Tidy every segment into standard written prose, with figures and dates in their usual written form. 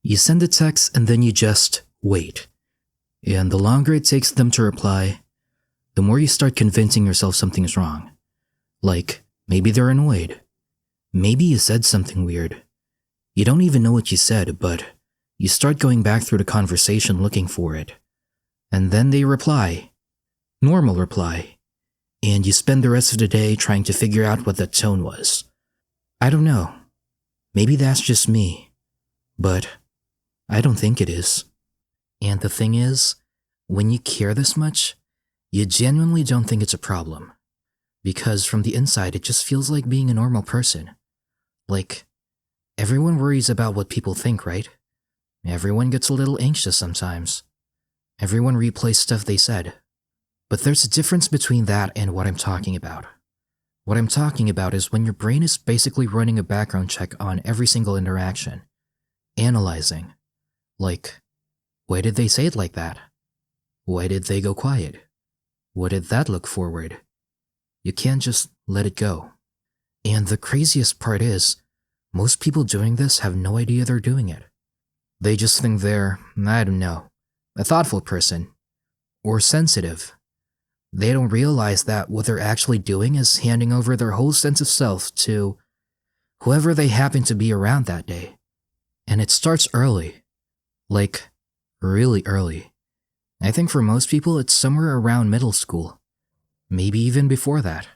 You send a text and then you just wait. And the longer it takes them to reply, the more you start convincing yourself something's wrong. Like, maybe they're annoyed. Maybe you said something weird. You don't even know what you said, but you start going back through the conversation looking for it. And then they reply. Normal reply. And you spend the rest of the day trying to figure out what that tone was. I don't know. Maybe that's just me. But I don't think it is. And the thing is, when you care this much, you genuinely don't think it's a problem. Because from the inside, it just feels like being a normal person. Like, everyone worries about what people think, right? Everyone gets a little anxious sometimes. Everyone replays stuff they said. But there's a difference between that and what I'm talking about. What I'm talking about is when your brain is basically running a background check on every single interaction. Analyzing. Like, why did they say it like that? Why did they go quiet? What did that look forward? You can't just let it go. And the craziest part is, most people doing this have no idea they're doing it. They just think they're, I don't know, a thoughtful person. Or sensitive. They don't realize that what they're actually doing is handing over their whole sense of self to whoever they happen to be around that day. And it starts early. Like, really early. I think for most people it's somewhere around middle school. Maybe even before that.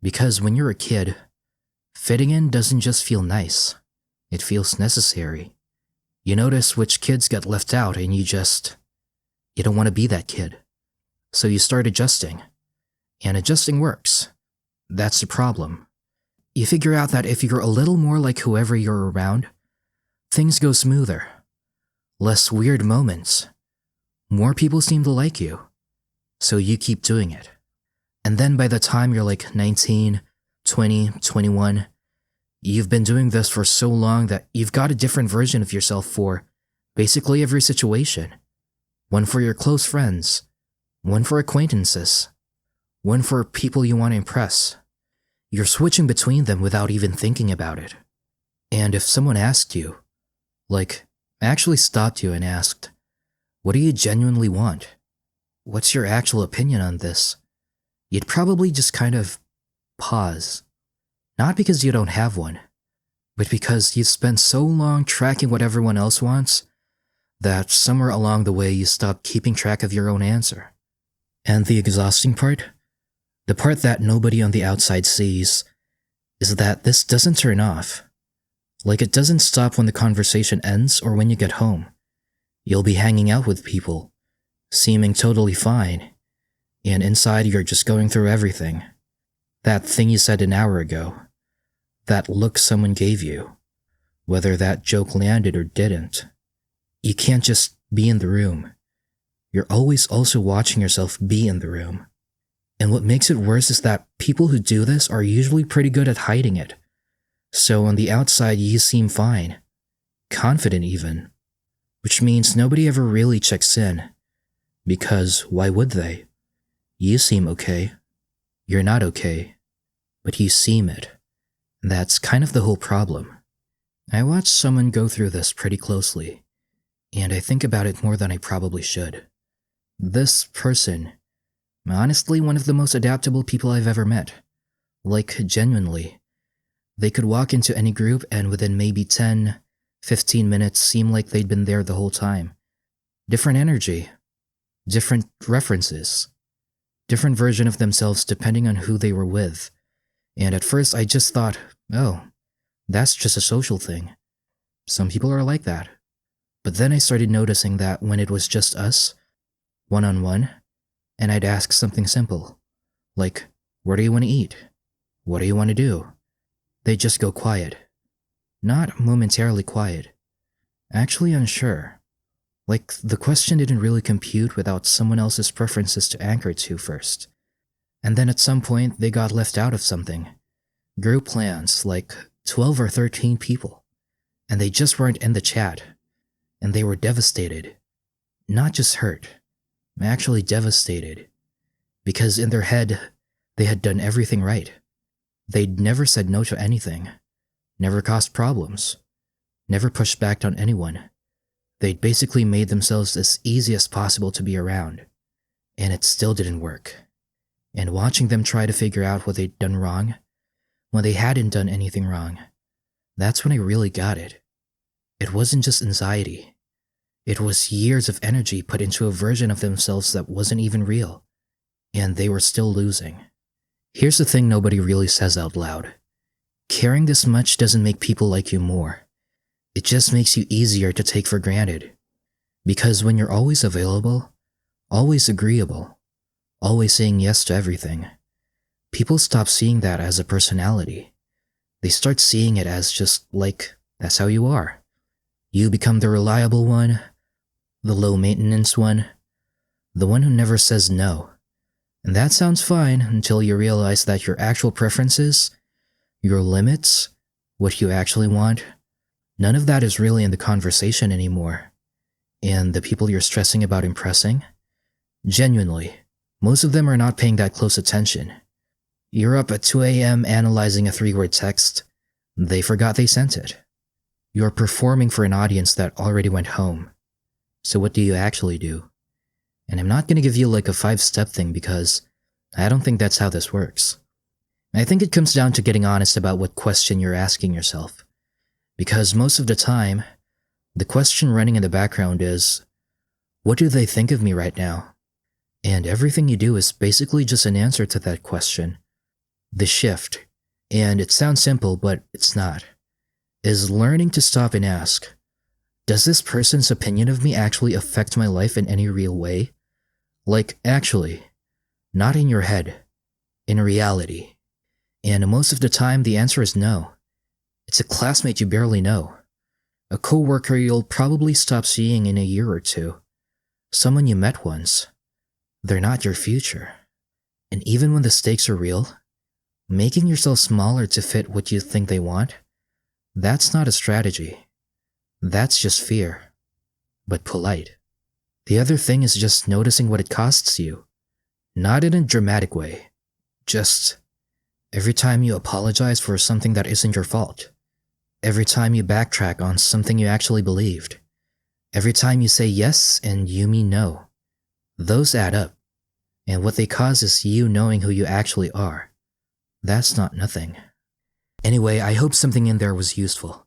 Because when you're a kid, fitting in doesn't just feel nice. It feels necessary. You notice which kids get left out and you don't want to be that kid. So you start adjusting. And adjusting works. That's the problem. You figure out that if you're a little more like whoever you're around, things go smoother. Less weird moments. More people seem to like you. So you keep doing it. And then by the time you're like 19, 20, 21, you've been doing this for so long that you've got a different version of yourself for basically every situation. One for your close friends. One for acquaintances. One for people you want to impress. You're switching between them without even thinking about it. And if someone asked you, like, actually stopped you and asked, what do you genuinely want? What's your actual opinion on this? You'd probably just kind of pause. Not because you don't have one, but because you've spent so long tracking what everyone else wants that somewhere along the way you stop keeping track of your own answer. And the exhausting part, the part that nobody on the outside sees, is that this doesn't turn off. Like it doesn't stop when the conversation ends or when you get home. You'll be hanging out with people, seeming totally fine, and inside you're just going through everything. That thing you said an hour ago, that look someone gave you, whether that joke landed or didn't. You can't just be in the room. You're always also watching yourself be in the room. And what makes it worse is that people who do this are usually pretty good at hiding it. So on the outside you seem fine, confident even, which means nobody ever really checks in. Because why would they? You seem okay. You're not okay. But you seem it. That's kind of the whole problem. I watched someone go through this pretty closely, and I think about it more than I probably should. This person, honestly one of the most adaptable people I've ever met. Like, genuinely. They could walk into any group and within maybe 10, 15 minutes seem like they'd been there the whole time. Different energy. Different references. Different version of themselves depending on who they were with. And at first I just thought, oh, that's just a social thing. Some people are like that. But then I started noticing that when it was just us, one-on-one, and I'd ask something simple, like, where do you want to eat? What do you want to do? They'd just go quiet. Not momentarily quiet. Actually unsure. Like the question didn't really compute without someone else's preferences to anchor to first. And then at some point they got left out of something. Group plans, like 12 or 13 people. And they just weren't in the chat. And they were devastated. Not just hurt. Actually devastated. Because in their head, they had done everything right. They'd never said no to anything. Never caused problems. Never pushed back on anyone. They'd basically made themselves as easy as possible to be around, and it still didn't work. And watching them try to figure out what they'd done wrong, when they hadn't done anything wrong, that's when I really got it. It wasn't just anxiety. It was years of energy put into a version of themselves that wasn't even real, and they were still losing. Here's the thing nobody really says out loud. Caring this much doesn't make people like you more. It just makes you easier to take for granted. Because when you're always available, always agreeable, always saying yes to everything, people stop seeing that as a personality. They start seeing it as just like, that's how you are. You become the reliable one, the low maintenance one, the one who never says no. And that sounds fine until you realize that your actual preferences, your limits, what you actually want, none of that is really in the conversation anymore. And the people you're stressing about impressing, genuinely, most of them are not paying that close attention. You're up at 2 a.m. analyzing a 3-word text. They forgot they sent it. You're performing for an audience that already went home. So what do you actually do? And I'm not going to give you like a 5-step thing because I don't think that's how this works. I think it comes down to getting honest about what question you're asking yourself. Because most of the time, the question running in the background is, what do they think of me right now? And everything you do is basically just an answer to that question. The shift, and it sounds simple but it's not, is learning to stop and ask, does this person's opinion of me actually affect my life in any real way? Like, actually, not in your head, in reality. And most of the time the answer is no. It's a classmate you barely know. A coworker you'll probably stop seeing in a year or two. Someone you met once. They're not your future. And even when the stakes are real, making yourself smaller to fit what you think they want, that's not a strategy. That's just fear. But polite. The other thing is just noticing what it costs you. Not in a dramatic way. Just every time you apologize for something that isn't your fault. Every time you backtrack on something you actually believed. Every time you say yes and you mean no. Those add up. And what they cause is you knowing who you actually are. That's not nothing. Anyway, I hope something in there was useful.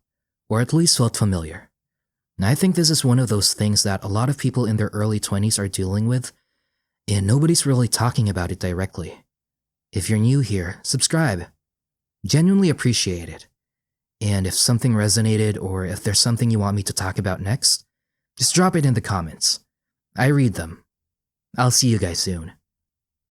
Or at least felt familiar. And I think this is one of those things that a lot of people in their early 20s are dealing with, and nobody's really talking about it directly. If you're new here, subscribe. Genuinely appreciate it. And if something resonated or if there's something you want me to talk about next, just drop it in the comments. I read them. I'll see you guys soon.